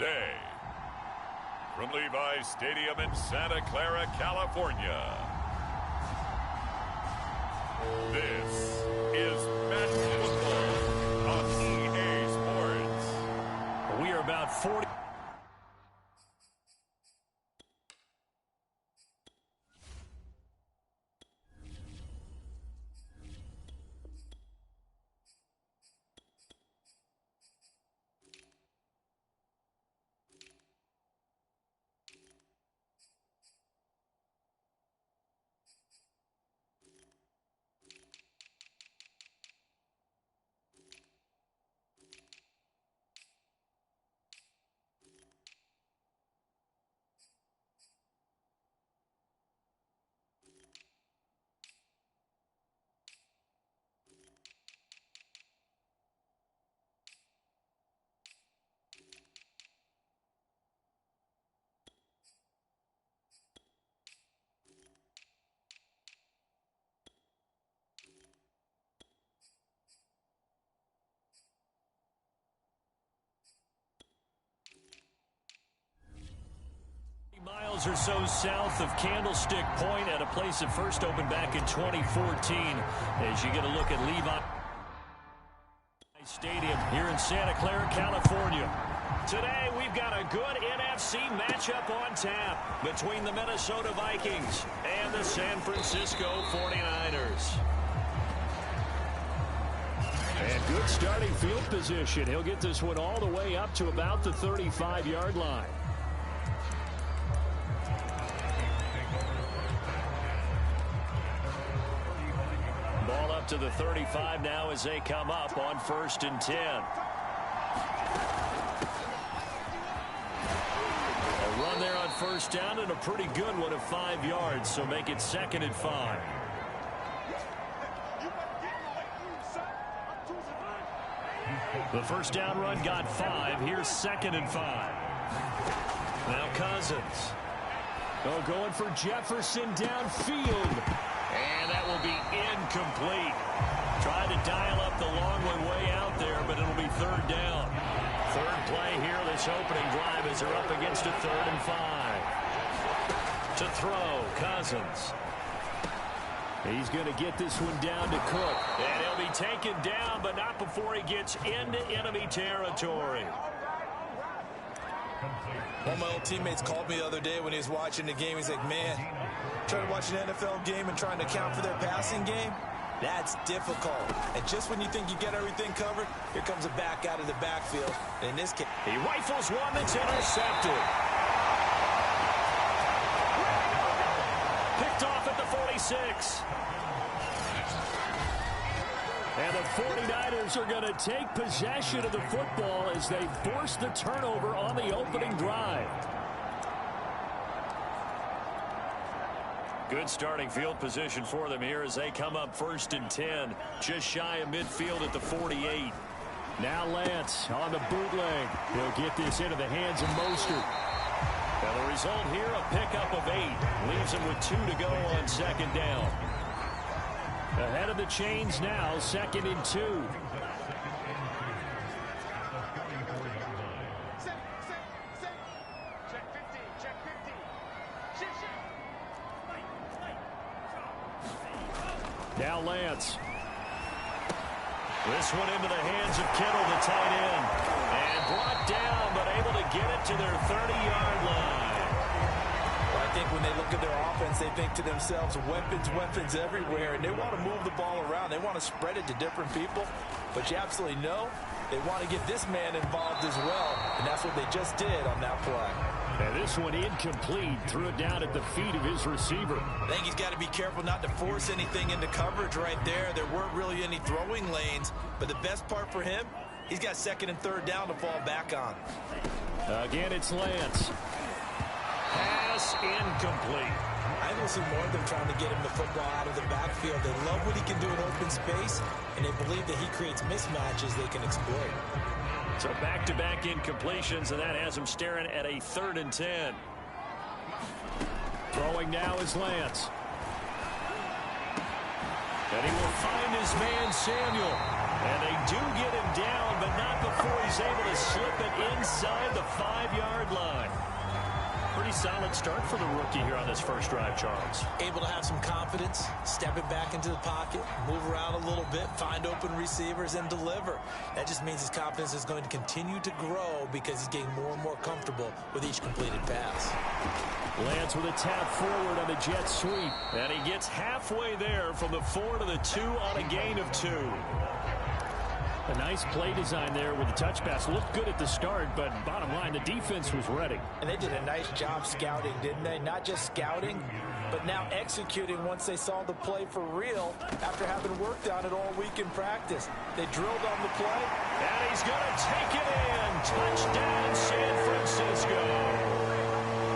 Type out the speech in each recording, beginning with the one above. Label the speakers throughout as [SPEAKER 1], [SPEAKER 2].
[SPEAKER 1] today. From Levi's Stadium in Santa Clara, California, this is Madden Football on EA Sports.
[SPEAKER 2] We are about 40. Miles or so south of Candlestick Point at a place that first opened back in 2014. As you get a look at Levi Stadium here in Santa Clara, California. Today we've got a good NFC matchup on tap between the Minnesota Vikings and the San Francisco 49ers. And good starting field position. He'll get this one all the way up to about the 35-yard line. Ball up to the 35 now as they come up on 1st and 10. A run there on 1st down and a pretty good one of 5 yards, so make it 2nd and 5. The 1st down run got 5. Here's 2nd and 5. Now Cousins. Oh, going for Jefferson downfield. And that will be incomplete. Tried to dial up the long one way out there, but it'll be 3rd down. 3rd play here, this opening drive as they're up against a 3rd and 5. To throw, Cousins. He's going to get this one down to Cook. And he'll be taken down, but not before he gets into enemy territory.
[SPEAKER 3] One of my old teammates called me the other day when he was watching the game. He's like, man, trying to watch an NFL game and trying to account for their passing game, that's difficult. And just when you think you get everything covered, here comes a back out of the backfield. In this case,
[SPEAKER 2] he rifles one that's intercepted. Picked off at the 46. And the 49ers are going to take possession of the football as they force the turnover on the opening drive. Good starting field position for them here as they come up 1st and 10. Just shy of midfield at the 48. Now Lance on the bootleg. He'll get this into the hands of Mostert. And the result here, a pickup of 8. Leaves him with 2 to go on 2nd down. Ahead of the chains now, 2nd and 2. Now Lance. This one into the hands of Kittle, the tight end. And brought down, but able to get it to their 30-yard line.
[SPEAKER 3] I think when they look at their offense, they think to themselves, weapons everywhere, and they want to move the ball around. They want to spread it to different people, but you absolutely know they want to get this man involved as well, and that's what they just did on that play.
[SPEAKER 2] And this one incomplete, threw it down at the feet of his receiver.
[SPEAKER 3] I think he's got to be careful not to force anything into coverage right there. There weren't really any throwing lanes, but the best part for him, he's got 2nd and 3rd down to fall back on.
[SPEAKER 2] Again, it's Lance. Pass incomplete.
[SPEAKER 3] I think we'll see more of them trying to get him the football out of the backfield. They love what he can do in open space, and they believe that he creates mismatches they can exploit.
[SPEAKER 2] So back-to-back incompletions, and that has him staring at a 3rd and 10. Throwing now is Lance. And he will find his man Samuel. And they do get him down, but not before he's able to slip it inside the 5-yard line. Pretty solid start for the rookie here on this first drive, Charles.
[SPEAKER 3] Able to have some confidence, step it back into the pocket, move around a little bit, find open receivers, and deliver. That just means his confidence is going to continue to grow because he's getting more and more comfortable with each completed pass.
[SPEAKER 2] Lance with a tap forward on the jet sweep. And he gets halfway there from the 4 to the 2 on a gain of 2. A nice play design there with the touch pass. Looked good at the start, but bottom line, the defense was ready.
[SPEAKER 3] And they did a nice job scouting, didn't they? Not just scouting, but now executing once they saw the play for real after having worked on it all week in practice. They drilled on the play.
[SPEAKER 2] And he's going to take it in. Touchdown, San Francisco.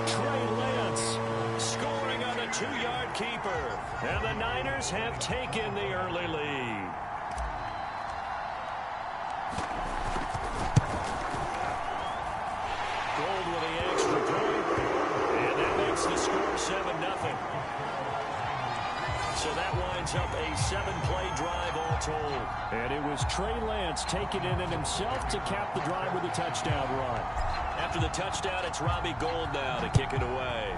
[SPEAKER 2] Trey Lance scoring on the 2-yard keeper. And the Niners have taken the early lead. Gold with the extra point. And that makes the score 7-0. So that winds up a 7-play drive all told. And it was Trey Lance taking it in himself to cap the drive with a touchdown run. After the touchdown, it's Robbie Gould now to kick it away.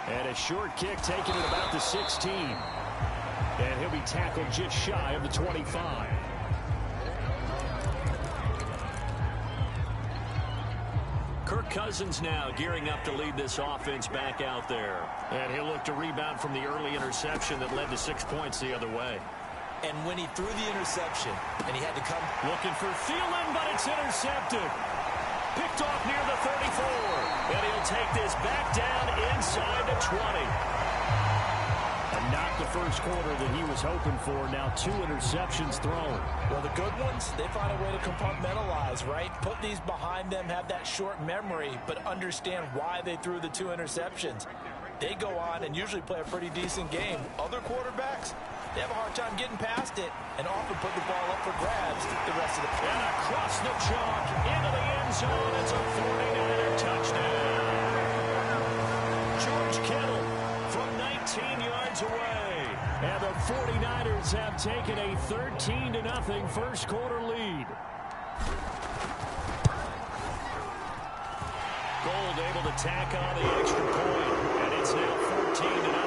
[SPEAKER 2] And a short kick taken at about the 16. And he'll be tackled just shy of the 25. Kirk Cousins now gearing up to lead this offense back out there. And he'll look to rebound from the early interception that led to 6 points the other way.
[SPEAKER 3] And when he threw the interception, and he had to come
[SPEAKER 2] looking for Thielen, but it's intercepted. Picked off near the 34. And he'll take this back down inside the 20. And not the first quarter that he was hoping for. Now 2 interceptions thrown.
[SPEAKER 3] Well, the good ones, they find a way to compartmentalize, right? Put these behind them, have that short memory, but understand why they threw the 2 interceptions. They go on and usually play a pretty decent game. Other quarterbacks, they have a hard time getting past it and often put the ball up for grabs the rest of the play.
[SPEAKER 2] And across the chalk into the end zone. It's a 49er touchdown. George Kittle from 19 yards away. And the 49ers have taken a 13-0 first quarter lead. Gould able to tack on the extra point. And it's now 14-0.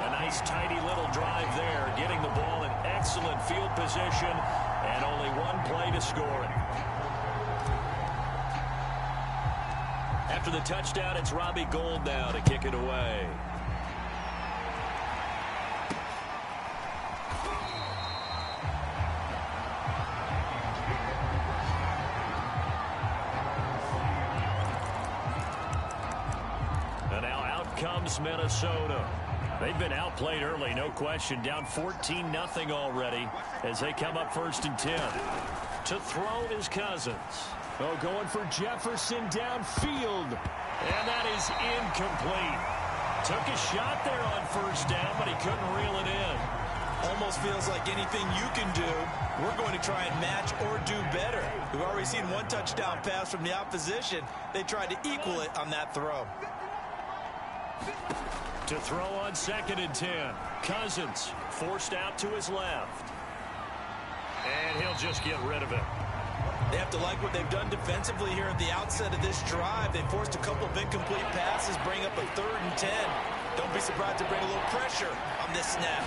[SPEAKER 2] A nice tidy little drive there, getting the ball in excellent field position, and only 1 play to score it. After the touchdown, it's Robbie Gould now to kick it away. And now out comes Minnesota. They've been outplayed early, no question. Down 14-0 already as they come up 1st and 10. To throw is Cousins. Oh, going for Jefferson downfield. And that is incomplete. Took a shot there on 1st down, but he couldn't reel it in.
[SPEAKER 3] Almost feels like anything you can do, we're going to try and match or do better. We've already seen 1 touchdown pass from the opposition. They tried to equal it on that throw.
[SPEAKER 2] To throw on 2nd and 10. Cousins forced out to his left. And he'll just get rid of it.
[SPEAKER 3] They have to like what they've done defensively here at the outset of this drive. They forced a couple of incomplete passes, bring up a 3rd and 10. Don't be surprised to bring a little pressure on this snap.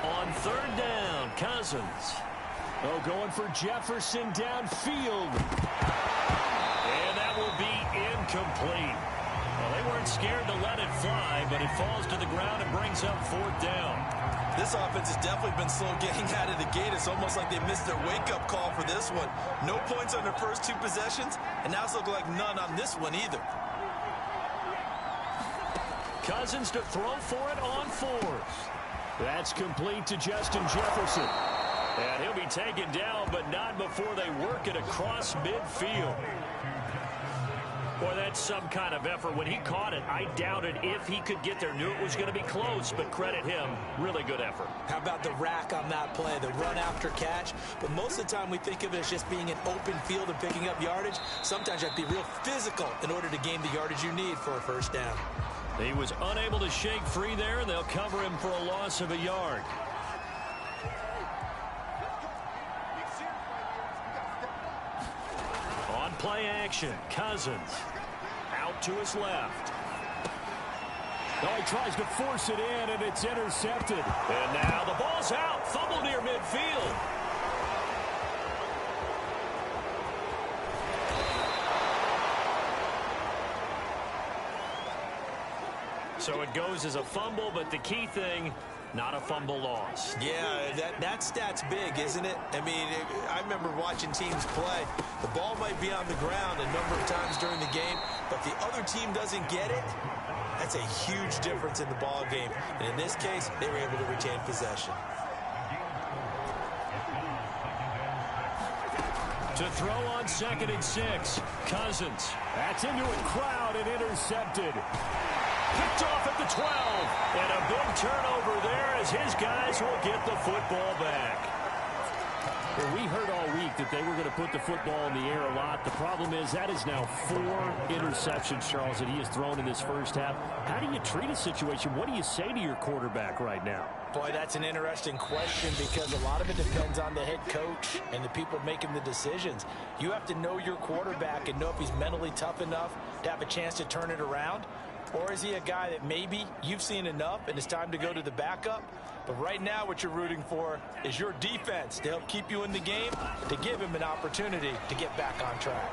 [SPEAKER 2] On 3rd down, Cousins. Oh, going for Jefferson downfield. And that will be incomplete. Well, they weren't scared to let it fly, but it falls to the ground and brings up 4th down.
[SPEAKER 3] This offense has definitely been slow getting out of the gate. It's almost like they missed their wake-up call for this one. No points on their first 2 possessions, and now it's looking like none on this one either.
[SPEAKER 2] Cousins to throw for it on 4th. That's complete to Justin Jefferson. And he'll be taken down, but not before they work it across midfield. Boy, that's some kind of effort. When he caught it, I doubted if he could get there. Knew it was going to be close, but credit him. Really good effort.
[SPEAKER 3] How about the rack on that play, the run after catch? But most of the time we think of it as just being an open field and picking up yardage. Sometimes you have to be real physical in order to gain the yardage you need for a 1st down.
[SPEAKER 2] He was unable to shake free there, and they'll cover him for a loss of a yard. On play action, Cousins out to his left. Oh, he tries to force it in, and it's intercepted. And now the ball's out. Fumble near midfield. So it goes as a fumble, but the key thing, not a fumble loss.
[SPEAKER 3] Yeah, that stat's big, isn't it? I mean, I remember watching teams play. The ball might be on the ground a number of times during the game, but the other team doesn't get it. That's a huge difference in the ball game. And in this case, they were able to retain possession.
[SPEAKER 2] To throw on 2nd and 6, Cousins. That's into a crowd and intercepted. Picked off at the 12. And a big turnover there as his guys will get the football back. Well, we heard all week that they were going to put the football in the air a lot. The problem is that is now 4 interceptions, Charles, that he has thrown in this first half. How do you treat a situation? What do you say to your quarterback right now?
[SPEAKER 3] Boy, that's an interesting question because a lot of it depends on the head coach and the people making the decisions. You have to know your quarterback and know if he's mentally tough enough to have a chance to turn it around. Or is he a guy that maybe you've seen enough and it's time to go to the backup? But right now what you're rooting for is your defense to help keep you in the game, to give him an opportunity to get back on track.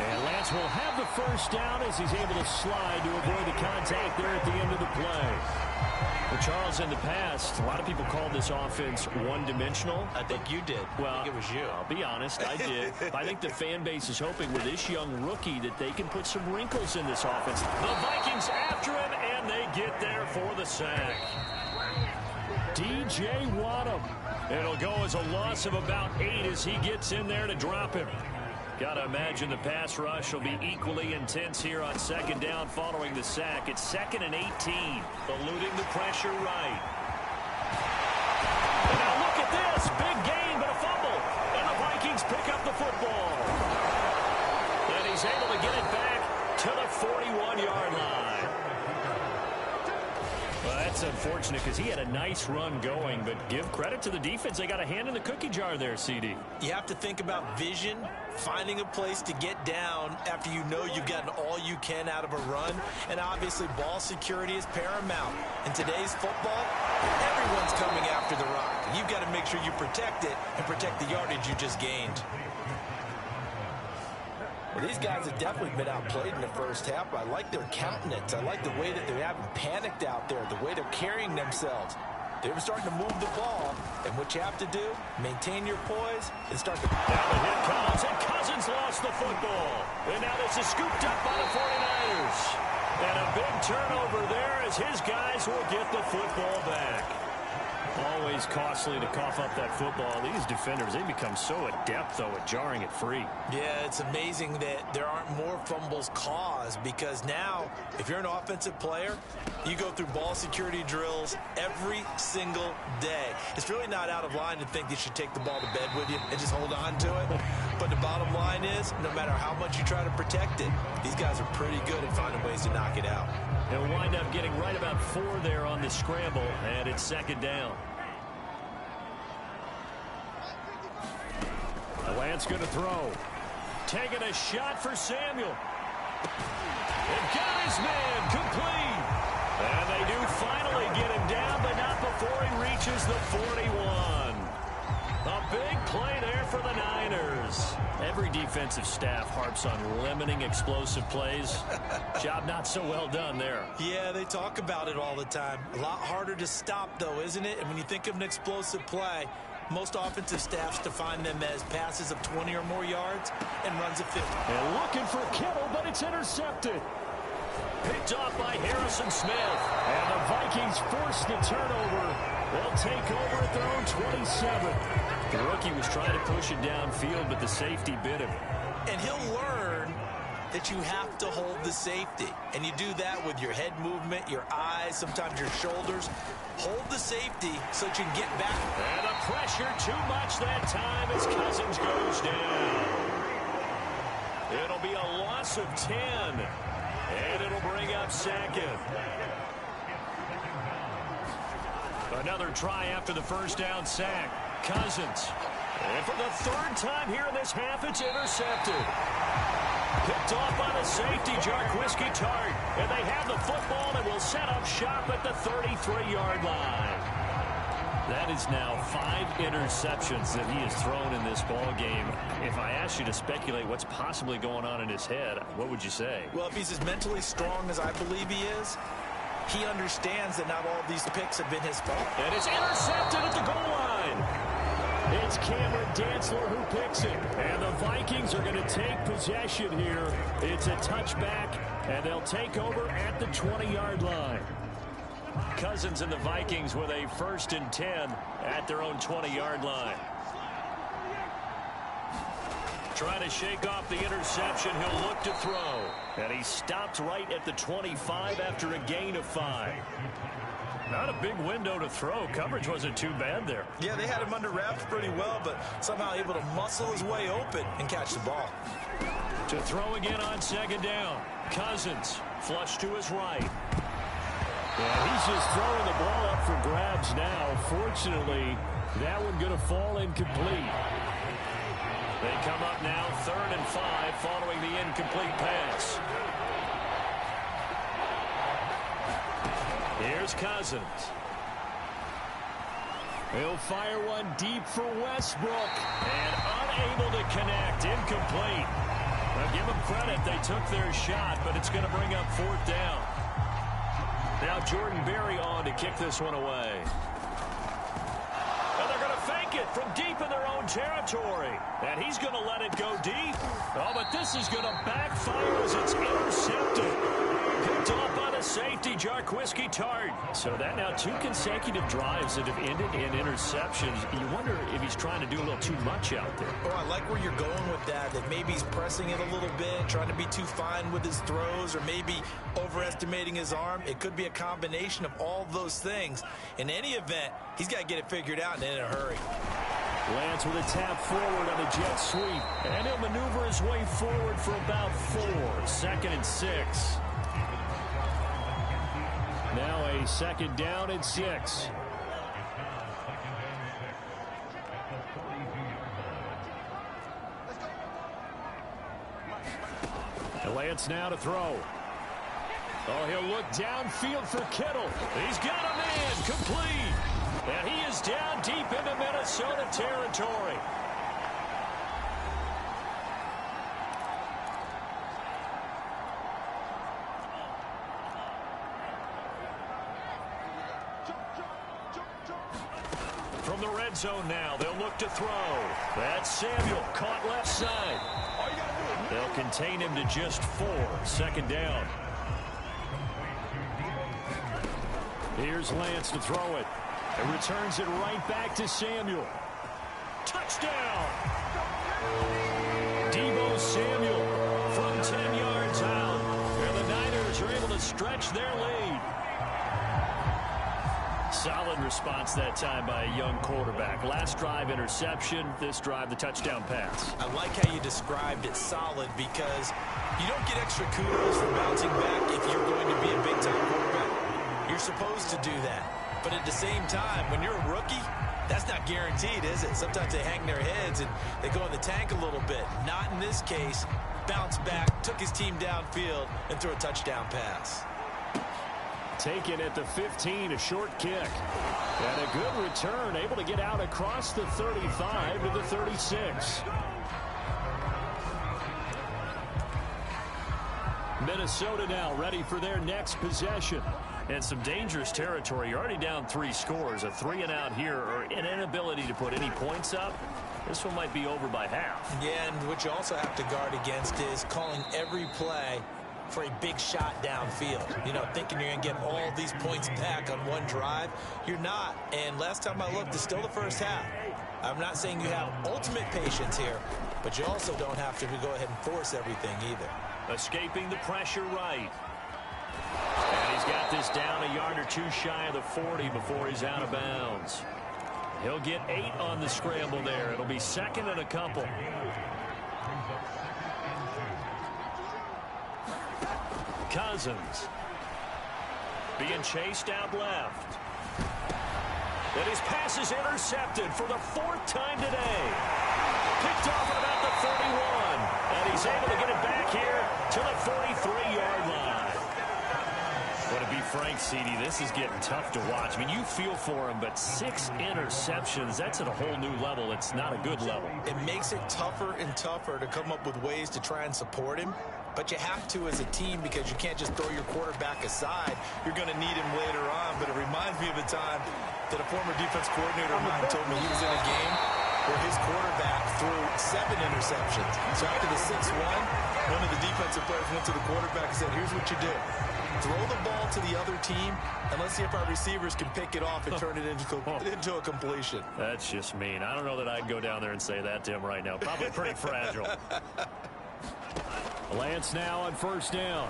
[SPEAKER 2] And Lance will have the first down as he's able to slide to avoid the contact there at the end of the play. Well, Charles, in the past, a lot of people called this offense one-dimensional.
[SPEAKER 3] I think you did.
[SPEAKER 2] Well,
[SPEAKER 3] I think it was you.
[SPEAKER 2] I'll be honest, I did. I think the fan base is hoping with this young rookie that they can put some wrinkles in this offense. The Vikings after him, and they get there for the sack. DJ Waddam. It'll go as a loss of about 8 as he gets in there to drop him. Got to imagine the pass rush will be equally intense here on 2nd down following the sack. It's 2nd and 18. Eluding the pressure right. And now look at this. Big gain, but a fumble. And the Vikings pick up the football. And he's able to get it back to the 41-yard line. Well, that's unfortunate because he had a nice run going, but give credit to the defense. They got a hand in the cookie jar there, CD.
[SPEAKER 3] You have to think about vision, finding a place to get down after you know you've gotten all you can out of a run, and obviously ball security is paramount. In today's football, everyone's coming after the rock. You've got to make sure you protect it and protect the yardage you just gained. Well, these guys have definitely been outplayed in the first half. I like their countenance. I like the way that they haven't panicked out there, the way they're carrying themselves. They're starting to move the ball, and what you have to do, maintain your poise and start to...
[SPEAKER 2] Now the hit comes, and Cousins lost the football. And now this is scooped up by the 49ers. And a big turnover there as his guys will get the football back. Always costly to cough up that football. These defenders, they become so adept, though, at jarring it free.
[SPEAKER 3] Yeah, it's amazing that there aren't more fumbles caused because now, if you're an offensive player, you go through ball security drills every single day. It's really not out of line to think you should take the ball to bed with you and just hold on to it. But the bottom line is, no matter how much you try to protect it, these guys are pretty good at finding ways to knock it out.
[SPEAKER 2] They'll wind up getting right about 4 there on the scramble, and it's 2nd down. Lance going to throw. Taking a shot for Samuel. And got his man complete. And they do finally get him down, but not before he reaches the 41. A big play there for the Niners. Every defensive staff harps on limiting explosive plays. Job not so well done there.
[SPEAKER 3] Yeah, they talk about it all the time. A lot harder to stop, though, isn't it? And when you think of an explosive play, most offensive staffs define them as passes of 20 or more yards and runs of 50.
[SPEAKER 2] And looking for Kittle, but it's intercepted. Picked off by Harrison Smith. And the Vikings force the turnover. They'll take over at their own 27. The rookie was trying to push it downfield, but the safety bit him.
[SPEAKER 3] And he'll learn that you have to hold the safety. And you do that with your head movement, your eyes, sometimes your shoulders. Hold the safety so that you can get back.
[SPEAKER 2] And the pressure too much that time as Cousins goes down. It'll be a loss of 10. And it'll bring up second. Another try after the first down sack. Cousins. And for the third time here in this half, it's intercepted. Picked off by the safety, Jarquiski Tart. And they have the football and will set up shop at the 33-yard line. That is now 5 interceptions that he has thrown in this ball game. If I asked you to speculate what's possibly going on in his head, what would you say?
[SPEAKER 3] Well, if he's as mentally strong as I believe he is, he understands that not all of these picks have been his fault.
[SPEAKER 2] And it's intercepted at the goal line. It's Cameron Dantzler who picks it. And the Vikings are going to take possession here. It's a touchback, and they'll take over at the 20-yard line. Cousins and the Vikings with a 1st and 10 at their own 20-yard line. Trying to shake off the interception. He'll look to throw. And he stopped right at the 25 after a gain of 5. Not a big window to throw. Coverage wasn't too bad there.
[SPEAKER 3] Yeah, they had him under wraps pretty well, but somehow able to muscle his way open and catch the ball.
[SPEAKER 2] To throw again on 2nd down. Cousins flush to his right. Yeah, he's just throwing the ball up for grabs now. Fortunately, that one going to fall incomplete. They come up now 3rd and 5 following the incomplete pass. Here's Cousins. He'll fire one deep for Westbrook. And unable to connect. Incomplete. Now give them credit. They took their shot, but it's going to bring up 4th down. Now Jordan Berry on to kick this one away. And they're going to fake it from deep in their own territory. And he's going to let it go deep. Oh, but this is going to backfire as it's intercepted. Picked off by the safety, Jarquiski Tart. So that now 2 consecutive drives that have ended in interceptions. You wonder if he's trying to do a little too much out there.
[SPEAKER 3] Oh, I like where you're going with that maybe he's pressing it a little bit, trying to be too fine with his throws, or maybe overestimating his arm. It could be a combination of all those things. In any event, he's got to get it figured out and in a hurry.
[SPEAKER 2] Lance with a tap forward on a jet sweep. And he'll maneuver his way forward for about 4. 2nd and 6. Now a 2nd down and 6. Lance now to throw. Oh, he'll look downfield for Kittle. He's got a man complete. And he is down deep into Minnesota territory. From the red zone now, they'll look to throw. That's Samuel, caught left side. They'll contain him to just 4. 2nd down. Here's Lance to throw it. And returns it right back to Samuel. Touchdown! Deebo Samuel from 10 yards out. And the Niners are able to stretch their lead. Solid response that time by a young quarterback. Last drive, interception. This drive, the touchdown pass.
[SPEAKER 3] I like how you described it solid, because you don't get extra kudos for bouncing back if you're going to be a big-time quarterback. You're supposed to do that. But at the same time, when you're a rookie, that's not guaranteed, is it? Sometimes they hang their heads and they go in the tank a little bit. Not in this case. Bounced back, took his team downfield, and threw a touchdown pass.
[SPEAKER 2] Taken at the 15, a short kick. And a good return, able to get out across the 35 to the 36. Minnesota now ready for their next possession. And some dangerous territory. You're already down 3 scores. A 3-and-out here, or an inability to put any points up. This one might be over by half.
[SPEAKER 3] Yeah, and what you also have to guard against is calling every play for a big shot downfield. You know, thinking you're going to get all these points back on one drive. You're not. And last time I looked, it's still the first half. I'm not saying you have ultimate patience here, but you also don't have to go ahead and force everything either.
[SPEAKER 2] Escaping the pressure right. And he's got this down a yard or 2 shy of the 40 before he's out of bounds. He'll get 8 on the scramble there. It'll be 2nd and a couple. Cousins. Being chased out left. And his pass is intercepted for the 4th time today. Picked off at about the 31. And he's able to get it back here to the 43-yard line. But to be frank, CD, this is getting tough to watch. I mean, you feel for him, but 6 interceptions, that's at a whole new level. It's not a good level.
[SPEAKER 3] It makes it tougher and tougher to come up with ways to try and support him. But you have to as a team because you can't just throw your quarterback aside. You're going to need him later on. But it reminds me of a time that a former defense coordinator of mine told me he was in a game where his quarterback threw 7 interceptions. So after the 6th one of the defensive players went to the quarterback and said, here's what you do. Throw the ball to the other team, and let's see if our receivers can pick it off and turn it into a completion.
[SPEAKER 2] That's just mean. I don't know that I'd go down there and say that to him right now. Probably pretty fragile. Lance now on 1st down.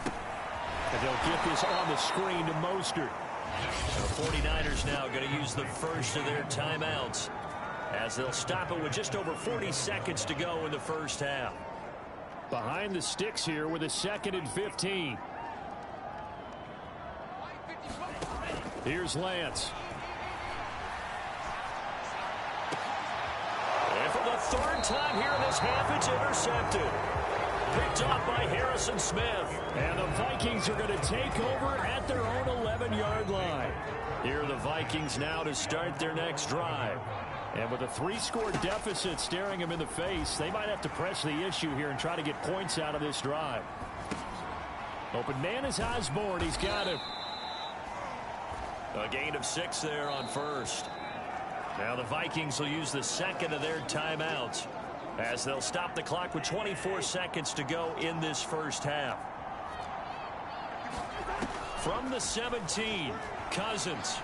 [SPEAKER 2] And they'll get this on the screen to Mostert. The 49ers now going to use the first of their timeouts as they'll stop it with just over 40 seconds to go in the first half. Behind the sticks here with a 2nd and 15. Here's Lance. And for the 3rd time here in this half, it's intercepted. Picked off by Harrison Smith. And the Vikings are going to take over at their own 11-yard line. Here are the Vikings now to start their next drive. And with a 3-score deficit staring them in the face, they might have to press the issue here and try to get points out of this drive. Open man is Osborne. He's got it. A gain of 6 there on 1st. Now the Vikings will use the 2nd of their timeouts as they'll stop the clock with 24 seconds to go in this first half. From the 17, Cousins.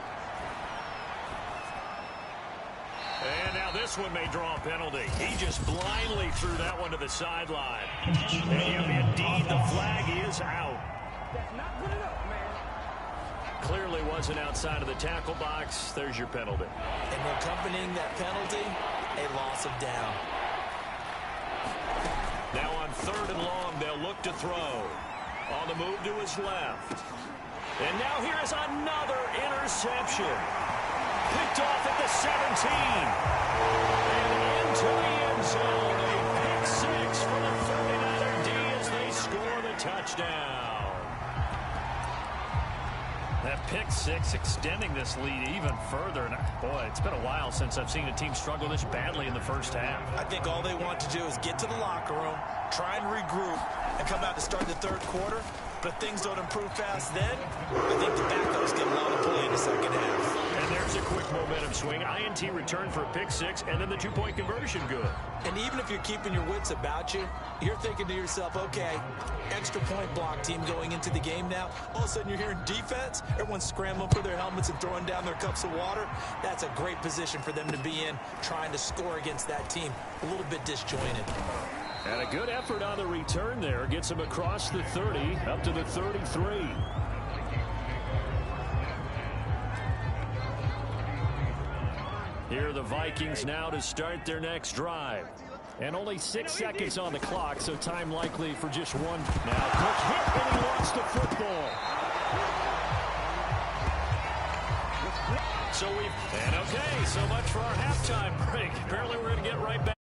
[SPEAKER 2] And now this one may draw a penalty. He just blindly threw that one to the sideline. And indeed, the flag is out.
[SPEAKER 4] That's not good enough, man.
[SPEAKER 2] Clearly wasn't outside of the tackle box. There's your penalty.
[SPEAKER 3] And accompanying that penalty, a loss of down.
[SPEAKER 2] Now on 3rd and long, they'll look to throw. On the move to his left. And now here's another interception. Picked off at the 17. And into the end zone. A pick 6 for the 49er D as they score the touchdown. That pick 6 extending this lead even further. And boy, it's been a while since I've seen a team struggle this badly in the first half.
[SPEAKER 3] I think all they want to do is get to the locker room, try and regroup, and come out to start the 3rd quarter. But if things don't improve fast then, I think the backups get a lot of play in the 2nd half.
[SPEAKER 2] And there's a quick momentum swing. INT return for a pick 6, and then the 2-point conversion good.
[SPEAKER 3] And even if you're keeping your wits about you, you're thinking to yourself, okay, extra point block team going into the game now. All of a sudden you're hearing defense. Everyone's scrambling for their helmets and throwing down their cups of water. That's a great position for them to be in, trying to score against that team. A little bit disjointed.
[SPEAKER 2] And a good effort on the return there. Gets him across the 30, up to the 33. Here are the Vikings now to start their next drive. And only 6 seconds on the clock, so time likely for just one. Now, quick hit, and he lost the football. So so much for our halftime break. Apparently we're going to get right back.